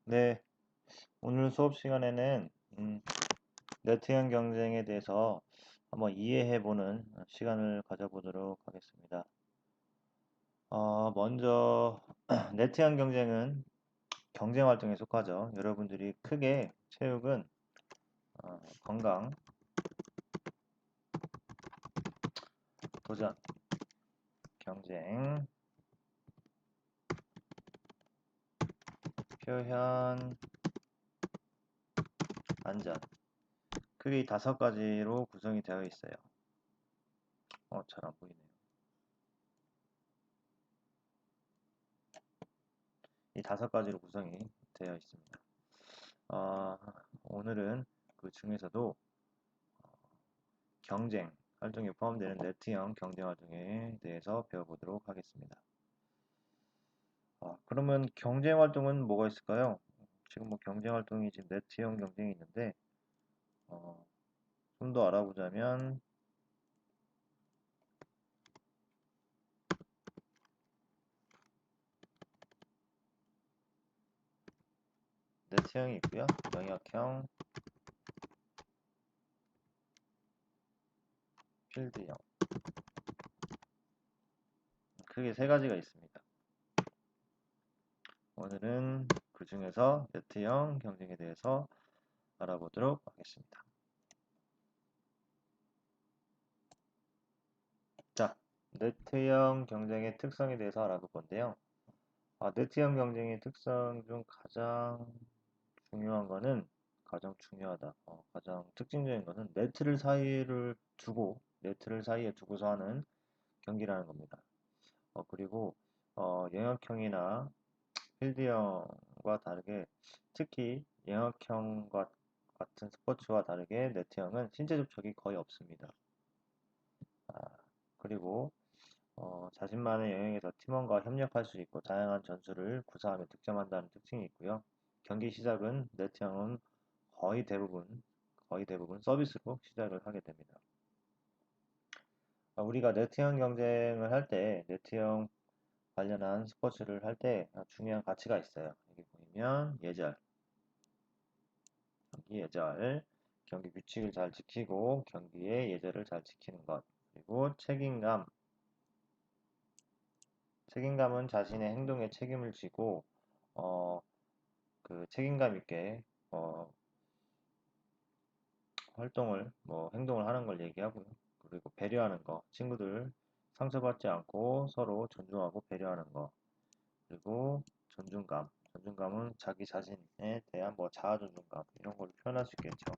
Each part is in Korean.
네, 오늘 수업 시간에는 네트형 경쟁에 대해서 한번 이해해보는 시간을 가져보도록 하겠습니다. 먼저 네트형 경쟁은 경쟁 활동에 속하죠. 여러분들이 크게 체육은 건강, 도전, 경쟁, 표현, 안전 크게 이 다섯 가지로 구성이 되어 있어요. 잘 안 보이네요. 이 다섯 가지로 구성이 되어 있습니다. 어, 오늘은 그 중에서도 경쟁 활동에 포함되는 네트형 경쟁 활동에 대해서 배워보도록 하겠습니다. 그러면 경쟁 활동은 뭐가 있을까요? 지금 뭐 경쟁 활동이 지금 네트형 경쟁이 있는데 좀 더 알아보자면 네트형이 있고요, 영역형, 필드형 크게 세 가지가 있습니다. 오늘은 그 중에서 네트형 경쟁에 대해서 알아보도록 하겠습니다. 자, 네트형 경쟁의 특성에 대해서 알아볼 건데요. 네트형 경쟁의 특성 중 가장 중요한 거는 가장 중요하다. 가장 특징적인 것은 네트를 사이에 두고서 하는 경기라는 겁니다. 그리고 영역형이나 필드형과 다르게 특히 영역형과 같은 스포츠와 다르게 네트형은 신체 접촉이 거의 없습니다. 아, 그리고 자신만의 영역에서 팀원과 협력할 수 있고 다양한 전술을 구사하며 득점한다는 특징이 있고요. 경기 시작은 네트형은 거의 대부분 서비스로 시작을 하게 됩니다. 우리가 네트형 경쟁을 할 때, 네트형 관련한 스포츠를 할 때 중요한 가치가 있어요. 여기 보이면 경기 예절, 경기 규칙을 잘 지키고 경기의 예절을 잘 지키는 것, 그리고 책임감은 자신의 행동에 책임을 지고 어, 그 책임감 있게 어, 행동을 하는 걸 얘기하고요. 그리고 배려하는 거, 친구들 상처받지 않고 서로 존중하고 배려하는 거. 그리고 존중감은 자기 자신에 대한 뭐 자아 존중감 이런 걸 표현할 수 있겠죠.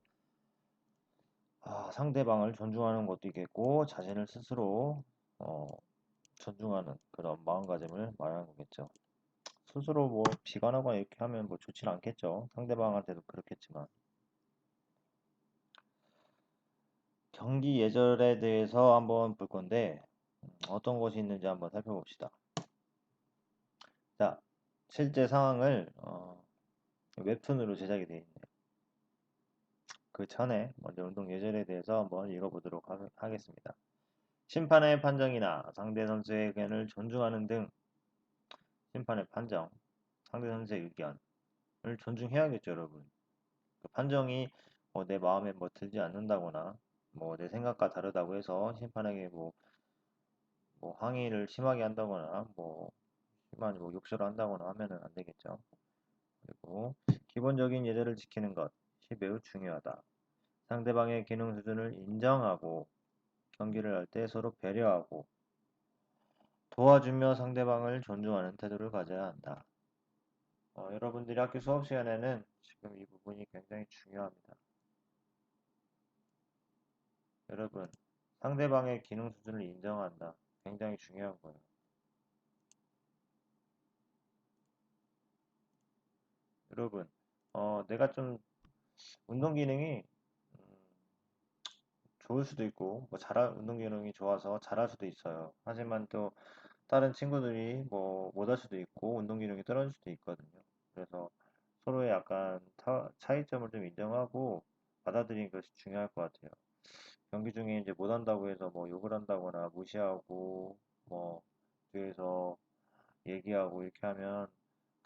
상대방을 존중하는 것도 있겠고 자신을 스스로 어, 존중하는 그런 마음가짐을 말하는 거겠죠. 스스로 뭐 비관하거나 이렇게 하면 뭐 좋지는 않겠죠. 상대방한테도 그렇겠지만. 경기 예절에 대해서 한번 볼 건데 어떤 것이 있는지 한번 살펴봅시다. 자, 실제 상황을 웹툰으로 제작이 되어 있네요. 그 전에 먼저 운동 예절에 대해서 한번 읽어보도록 하겠습니다. 심판의 판정이나 상대 선수의 의견을 존중하는 등 심판의 판정, 상대 선수의 의견을 존중해야겠죠, 여러분. 그 판정이 내 마음에 뭐 들지 않는다거나 뭐 내 생각과 다르다고 해서 심판에게 뭐 항의를 심하게 한다거나 뭐 심한 뭐 욕설을 한다거나 하면은 안 되겠죠. 그리고 기본적인 예절을 지키는 것이 매우 중요하다. 상대방의 기능 수준을 인정하고 경기를 할 때 서로 배려하고 도와주며 상대방을 존중하는 태도를 가져야 한다. 여러분들이 학교 수업 시간에는 지금 이 부분이 굉장히 중요합니다. 여러분, 상대방의 기능 수준을 인정한다. 굉장히 중요한 거예요. 여러분, 내가 좀 운동 기능이 음, 좋을 수도 있고, 운동 기능이 좋아서 잘할 수도 있어요. 하지만 또 다른 친구들이 뭐 못할 수도 있고, 운동 기능이 떨어질 수도 있거든요. 그래서 서로의 약간 차이점을 좀 인정하고 받아들이는 것이 중요할 것 같아요. 경기 중에 이제 못한다고 해서 뭐 욕을 한다거나 무시하고 뭐 뒤에서 얘기하고 이렇게 하면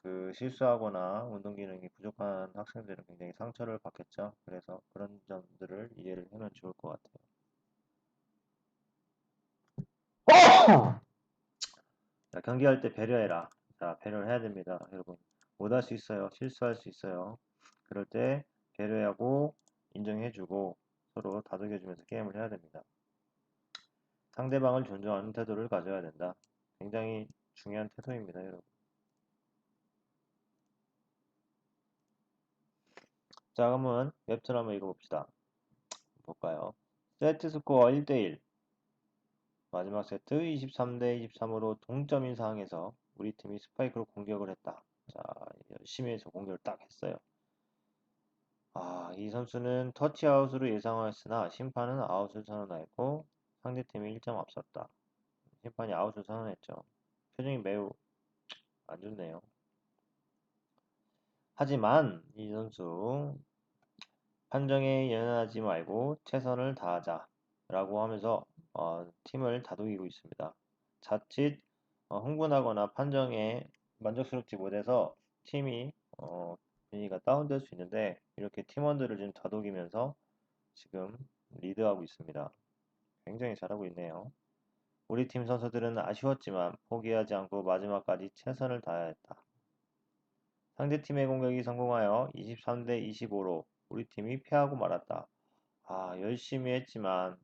그 실수하거나 운동 기능이 부족한 학생들은 굉장히 상처를 받겠죠. 그래서 그런 점들을 이해를 하면 좋을 것 같아요. 자, 경기할 때 배려해라. 자, 배려를 해야 됩니다. 여러분, 못할 수 있어요. 실수할 수 있어요. 그럴 때 배려하고 인정해주고 서로 다독여주면서 게임을 해야 됩니다. 상대방을 존중하는 태도를 가져야 된다. 굉장히 중요한 태도입니다, 여러분. 자, 그러면 웹툰 한번 읽어봅시다. 볼까요? 세트 스코어 1대1. 마지막 세트 23대 23으로 동점인 상황에서 우리 팀이 스파이크로 공격을 했다. 자, 열심히 해서 공격을 딱 했어요. 이 선수는 터치아웃으로 예상하였으나 심판은 아웃을 선언하였고 상대팀이 1점 앞섰다. 심판이 아웃을 선언했죠. 표정이 매우 안 좋네요. 하지만 이 선수 판정에 연연하지 말고 최선을 다하자 라고 하면서 팀을 다독이고 있습니다. 자칫 흥분하거나 판정에 만족스럽지 못해서 팀이 분위기가 다운될 수 있는데 이렇게 팀원들을 지금 다독이면서 지금 리드하고 있습니다. 굉장히 잘하고 있네요. 우리 팀 선수들은 아쉬웠지만 포기하지 않고 마지막까지 최선을 다하였다. 상대팀의 공격이 성공하여 23대 25로 우리 팀이 패하고 말았다. 열심히 했지만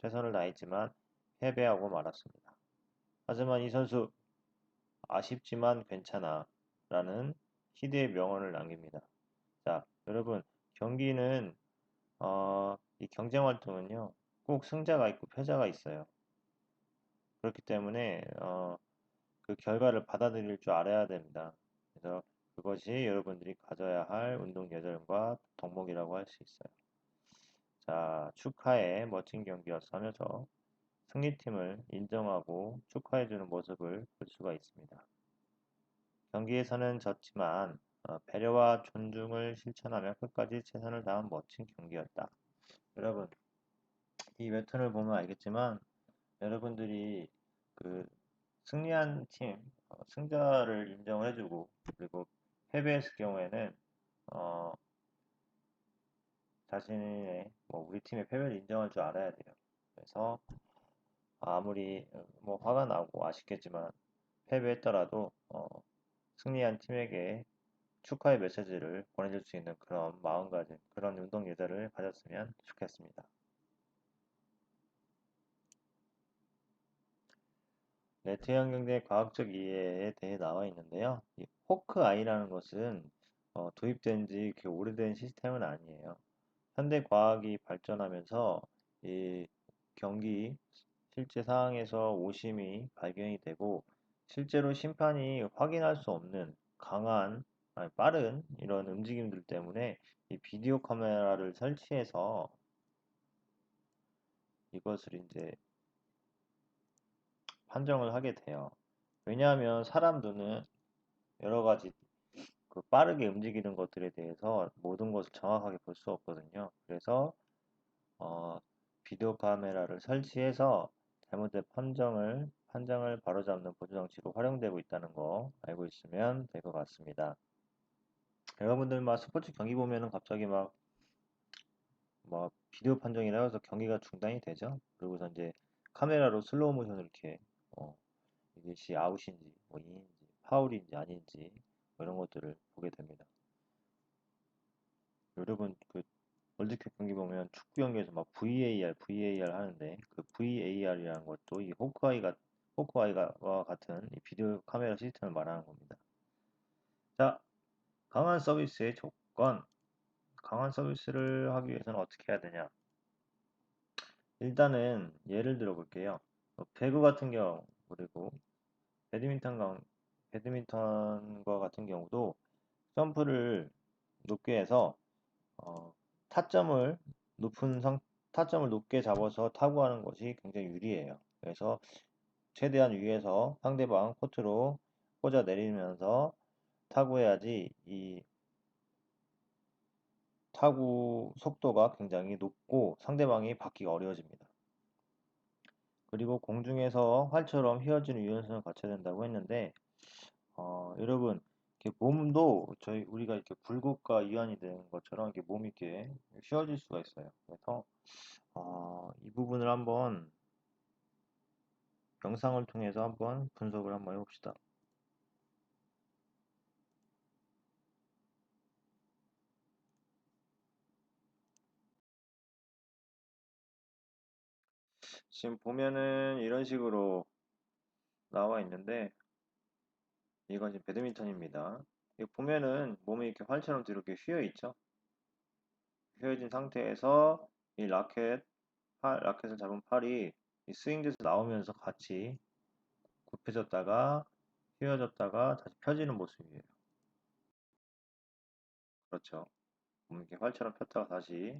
최선을 다했지만 패배하고 말았습니다. 하지만 이 선수 아쉽지만 괜찮아 라는 희대의 명언을 남깁니다. 자, 여러분 경기는 이 경쟁 활동은요 꼭 승자가 있고 패자가 있어요. 그렇기 때문에 그 결과를 받아들일 줄 알아야 됩니다. 그래서 그것이 여러분들이 가져야 할 운동 예절과 덕목이라고 할 수 있어요. 자, 축하해 멋진 경기였어 하면서 승리팀을 인정하고 축하해주는 모습을 볼 수가 있습니다. 경기에서는 졌지만 배려와 존중을 실천하며 끝까지 최선을 다한 멋진 경기였다. 여러분, 이 웹툰을 보면 알겠지만 여러분들이 그 승리한 팀, 승자를 인정을 해주고 그리고 패배했을 경우에는 어, 자신의 우리 팀의 패배를 인정할 줄 알아야 돼요. 그래서 아무리 뭐 화가 나고 아쉽겠지만 패배했더라도 승리한 팀에게 축하의 메시지를 보내줄 수 있는 그런 마음가짐, 그런 운동 예절을 가졌으면 좋겠습니다. 네, 태양경제 과학적 이해에 대해 나와 있는데요. 이 호크아이라는 것은 도입된 지 그렇게 오래된 시스템은 아니에요. 현대 과학이 발전하면서 이 경기 실제 상황에서 오심이 발견이 되고 실제로 심판이 확인할 수 없는 강한 아니, 빠른 이런 움직임들 때문에 이 비디오 카메라를 설치해서 이것을 이제 판정을 하게 돼요. 왜냐하면 사람 눈은 여러 가지 그 빠르게 움직이는 것들에 대해서 모든 것을 정확하게 볼 수 없거든요. 그래서 어, 비디오 카메라를 설치해서 잘못된 판정을 바로잡는 보조장치로 활용되고 있다는 거 알고 있으면 될 것 같습니다. 여러분들 막 스포츠 경기 보면은 갑자기 막 비디오 판정이라 해서 경기가 중단이 되죠. 그리고서 이제 카메라로 슬로우 모션으로 이렇게 이것이 아웃인지 인인지 파울인지 아닌지 이런 것들을 보게 됩니다. 여러분 그 월드컵 경기 보면 축구 경기에서 막 VAR 하는데 그 VAR이라는 것도 이 호크아이와 같은 이 비디오 카메라 시스템을 말하는 겁니다. 자, 강한 서비스의 조건. 강한 서비스를 하기 위해서는 어떻게 해야 되냐? 일단은 예를 들어 볼게요. 배구 같은 경우 그리고 배드민턴과 같은 경우도 점프를 높게 해서 어, 타점을 타점을 높게 잡아서 타구하는 것이 굉장히 유리해요. 그래서 최대한 위에서 상대방 코트로 꽂아 내리면서 타구해야지 이 타구 속도가 굉장히 높고 상대방이 받기가 어려워집니다. 그리고 공중에서 활처럼 휘어지는 유연성을 갖춰야 된다고 했는데 여러분 이렇게 몸도 우리가 이렇게 굴곡과 이완이 되는 것처럼 이렇게 몸이 이렇게 휘어질 수가 있어요. 그래서 이 부분을 한번 영상을 통해서 한번 분석을 한번 해봅시다. 지금 보면은 이런 식으로 나와 있는데 이건 지금 배드민턴입니다. 이거 보면은 몸이 이렇게 활처럼 이렇게 휘어 있죠. 휘어진 상태에서 이 라켓을 잡은 팔이 이 스윙돼서 나오면서 같이 굽혀졌다가 휘어졌다가 다시 펴지는 모습이에요. 그렇죠. 몸이 이렇게 활처럼 폈다가 다시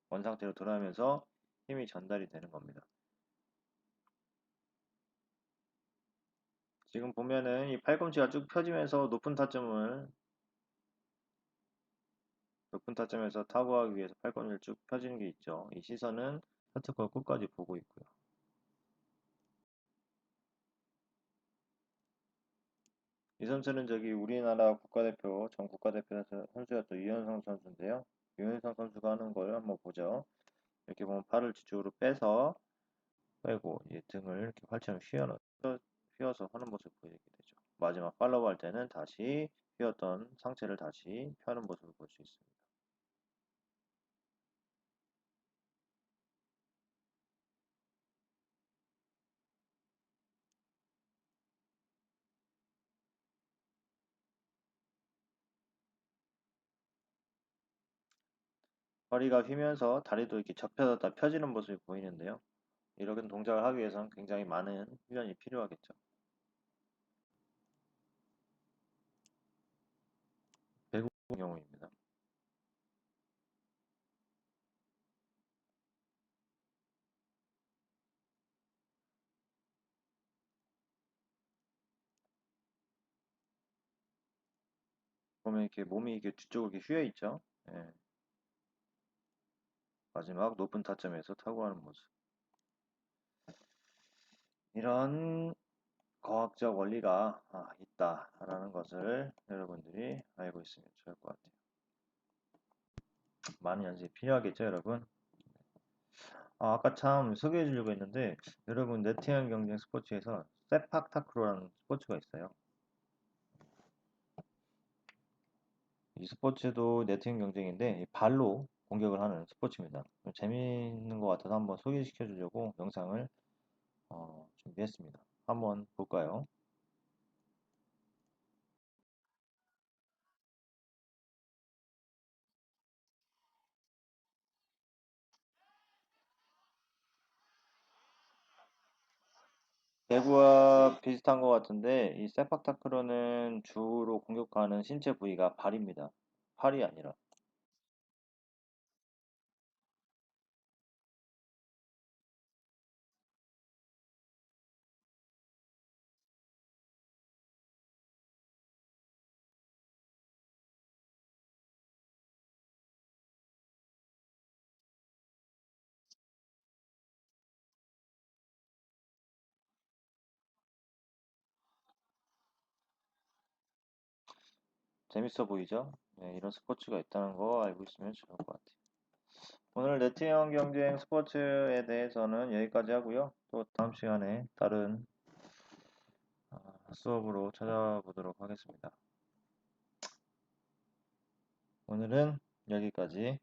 원상태로 돌아오면서 힘이 전달이 되는 겁니다. 지금 보면은 이 팔꿈치가 쭉 펴지면서 높은 타점에서 타구하기 위해서 팔꿈치를 쭉 펴지는 게 있죠. 이 시선은 셔틀콕 끝까지 보고 있고요. 이 선수는 우리나라 국가대표, 전 국가대표 선수였던 유현상 선수인데요. 유현상 선수가 하는 걸 한번 보죠. 이렇게 보면 팔을 뒤쪽으로 빼고 이 등을 이렇게 활처럼 휘어서 하는 모습을 보이게 되죠. 마지막 팔로우 할 때는 다시 휘었던 상체를 다시 펴는 모습을 볼 수 있습니다. 허리가 휘면서 다리도 이렇게 접혀졌다 펴지는 모습이 보이는데요. 이런 동작을 하기 위해서는 굉장히 많은 훈련이 필요하겠죠. 배구 경우입니다. 보면 이렇게 몸이 이렇게 뒤쪽으로 이렇게 휘어 있죠. 예. 마지막 높은 타점에서 타구하는 모습. 이런 과학적 원리가 있다라는 것을 여러분들이 알고 있으면 좋을 것 같아요. 많은 연습이 필요하겠죠, 여러분? 아까 참 소개해 주려고 했는데 여러분 네트형 경쟁 스포츠에서 세팍타크로라는 스포츠가 있어요. 이 스포츠도 네트형 경쟁인데 발로 공격을 하는 스포츠입니다. 재미있는 것 같아서 한번 소개시켜 주려고 영상을 준비했습니다. 한번 볼까요? 배구와 비슷한 것 같은데 이 세팍타크로는 주로 공격하는 신체 부위가 발입니다. 팔이 아니라. 재밌어 보이죠? 네, 이런 스포츠가 있다는 거 알고 있으면 좋을 것 같아요. 오늘 네트형 경쟁 스포츠에 대해서는 여기까지 하고요. 또 다음 시간에 다른 수업으로 찾아보도록 하겠습니다. 오늘은 여기까지.